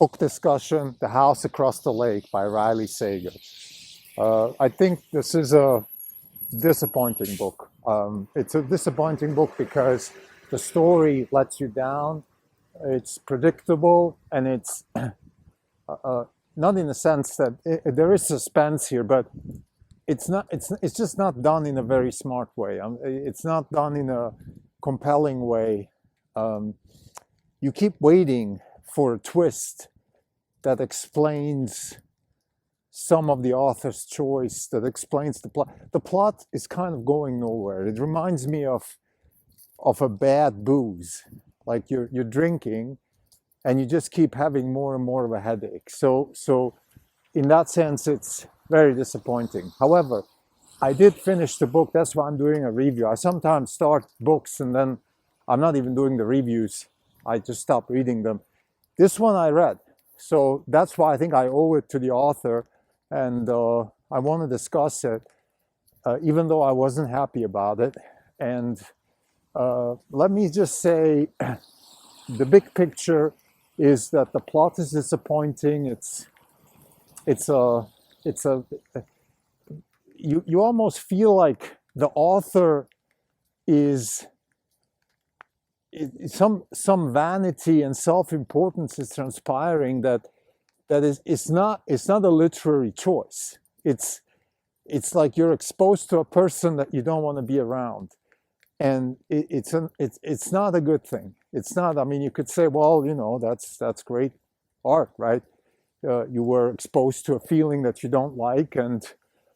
book discussion, The House Across the Lake by Riley Sager. I think this is a disappointing book. It's a disappointing book because the story lets you down. It's predictable, and it's not in the sense that there is suspense here, but it's not. It's just not done in a very smart way. It's not done in a compelling way. You keep waiting for a twist that explains some of the author's choice, that explains the plot. The plot is kind of going nowhere. It reminds me of a bad booze, like you're drinking, and you just keep having more and more of a headache. So in that sense, it's very disappointing. However, I did finish the book. That's why I'm doing a review. I sometimes start books and then I'm not even doing the reviews. I just stop reading them. This one I read. So that's why I think I owe it to the author, and I want to discuss it, even though I wasn't happy about it. And let me just say, the big picture is that the plot is disappointing. You almost feel like the author is some vanity and self-importance is transpiring that it's not a literary choice. It's like you're exposed to a person that you don't want to be around, and it's not a good thing. It's not. I mean, you could say, well, that's great art, right? You were exposed to a feeling that you don't like, and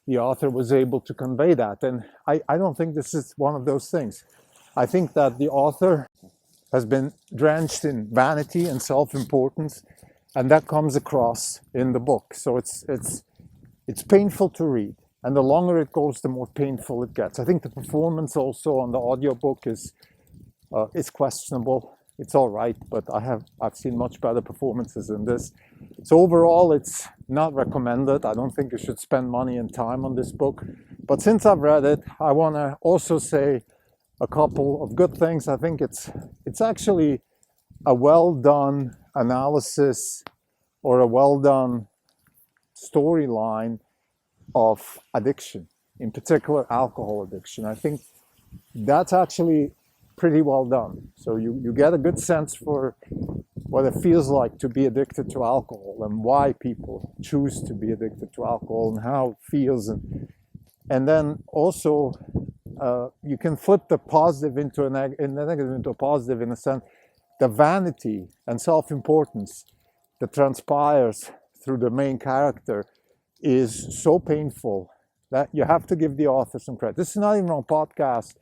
the author was able to convey that. And I don't think this is one of those things. I think that the author has been drenched in vanity and self-importance, and that comes across in the book. So it's painful to read, and the longer it goes, the more painful it gets. I think the performance also on the audiobook is questionable. It's all right, but I've seen much better performances than this. So overall, it's not recommended. I don't think you should spend money and time on this book. But since I've read it, I want to also say a couple of good things. I think it's actually a well-done analysis or a well-done storyline of addiction, in particular alcohol addiction. I think that's actually pretty well done. So you get a good sense for what it feels like to be addicted to alcohol and why people choose to be addicted to alcohol and how it feels. And then also you can flip the positive into the negative into a positive, in a sense. The vanity and self-importance that transpires through the main character is so painful that you have to give the author some credit. This is not even on podcast.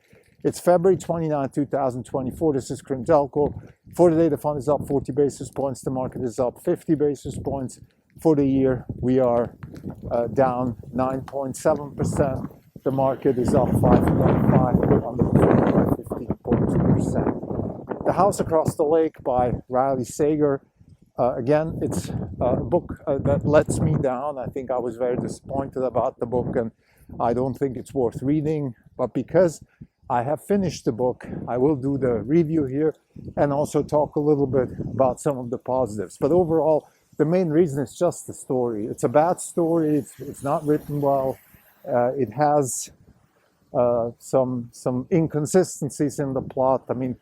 It's February 29, 2024. This is Krenzelko. For the day, the fund is up 40 basis points. The market is up 50 basis points. For the year, we are down 9.7%. The market is up 5.5%, on the by 15.2%. The House Across the Lake by Riley Sager. Again, it's a book that lets me down. I think I was very disappointed about the book, and I don't think it's worth reading. But because I have finished the book, I will do the review here and also talk a little bit about some of the positives. But overall, the main reason is just the story. It's a bad story. It's not written well. It has some inconsistencies in the plot. I mean,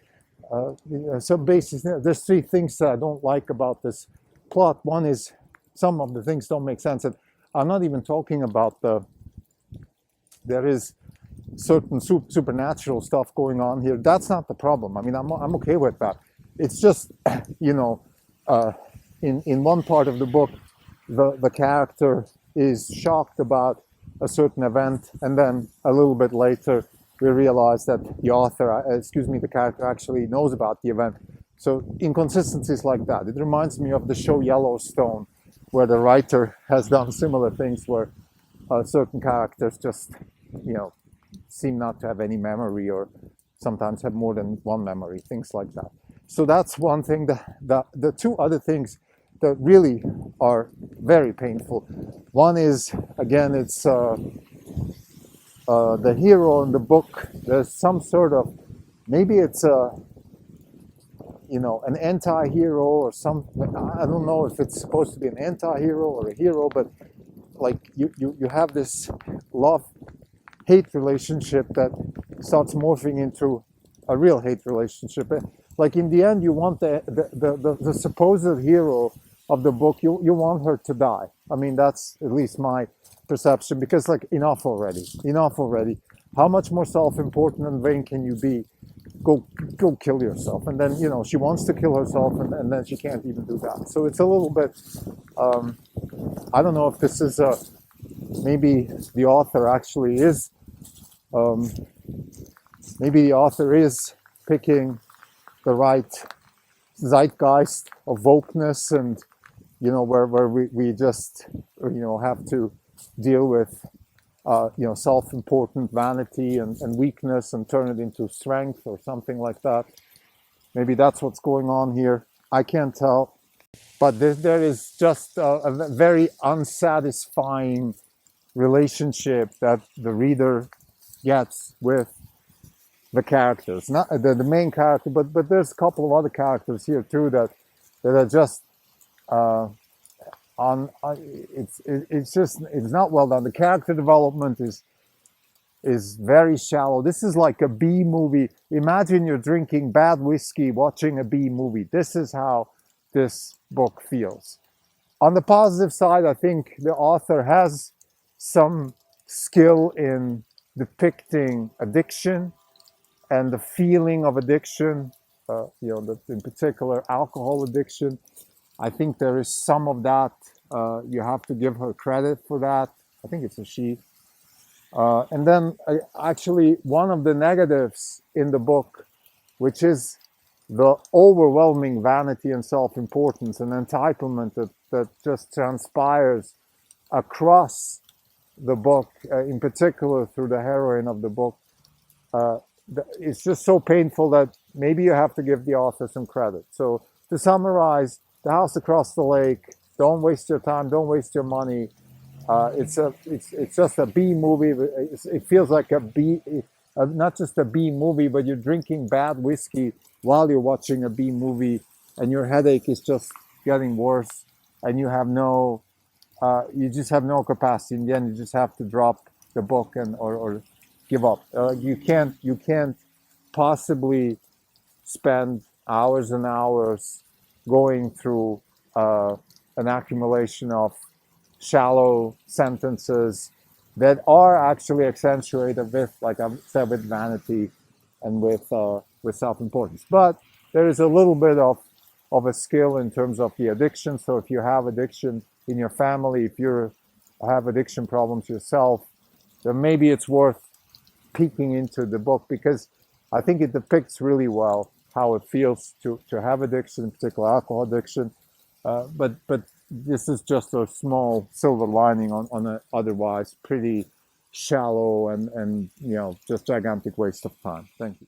so basically, there's three things that I don't like about this plot. One is some of the things don't make sense. And I'm not even talking about there is certain supernatural stuff going on here. That's not the problem. I mean, I'm okay with that. It's just, in one part of the book, the character is shocked about a certain event, and then a little bit later, we realize that the character actually knows about the event. So inconsistencies like that. It reminds me of the show Yellowstone, where the writer has done similar things where certain characters just, seem not to have any memory, or sometimes have more than one memory, things like that. So that's one thing. The two other things that really are very painful. One is, again, it's the hero in the book. There's some sort of, maybe it's you know, an anti-hero or some, I don't know if it's supposed to be an anti-hero or a hero, but like you have this love-hate relationship that starts morphing into a real hate relationship. Like in the end, you want the supposed hero of the book, you want her to die. I mean, that's at least my perception, because like enough already, enough already. How much more self-important and vain can you be? Go kill yourself. And then, you know, she wants to kill herself, and then she can't even do that. So it's a little bit, I don't know if this is maybe the author actually is, um, maybe the author is picking the right zeitgeist of wokeness, and you know, where we just, you know, have to deal with you know, self-important vanity and weakness and turn it into strength or something like that. Maybe that's what's going on here. I can't tell. But there is just a very unsatisfying relationship that the reader gets with the characters. Not the main character, but there's a couple of other characters here too that are just it's not well done. The character development is very shallow. This is like a B movie. Imagine you're drinking bad whiskey watching a B movie. This is how this book feels. On the positive side, I think the author has some skill in depicting addiction and the feeling of addiction, you know, in particular alcohol addiction. I think there is some of that. You have to give her credit for that. I think it's a she. And then actually one of the negatives in the book, which is the overwhelming vanity and self-importance and entitlement that just transpires across the book, in particular through the heroine of the book. It's just so painful that maybe you have to give the author some credit. So to summarize, The House Across the Lake, don't waste your time, don't waste your money. It's just a B movie. It feels like a B, not just a B movie, but you're drinking bad whiskey while you're watching a B movie, and your headache is just getting worse, and you have no, you just have no capacity. In the end, you just have to drop the book and or give up. You can't possibly spend hours and hours going through an accumulation of shallow sentences that are actually accentuated with, like I said, with vanity and with self-importance. But there is a little bit of a skill in terms of the addiction. So if you have addiction in your family, if you have addiction problems yourself, then maybe it's worth peeking into the book, because I think it depicts really well how it feels to have addiction, in particular alcohol addiction. But this is just a small silver lining on an otherwise pretty shallow and you know, just gigantic waste of time. Thank you.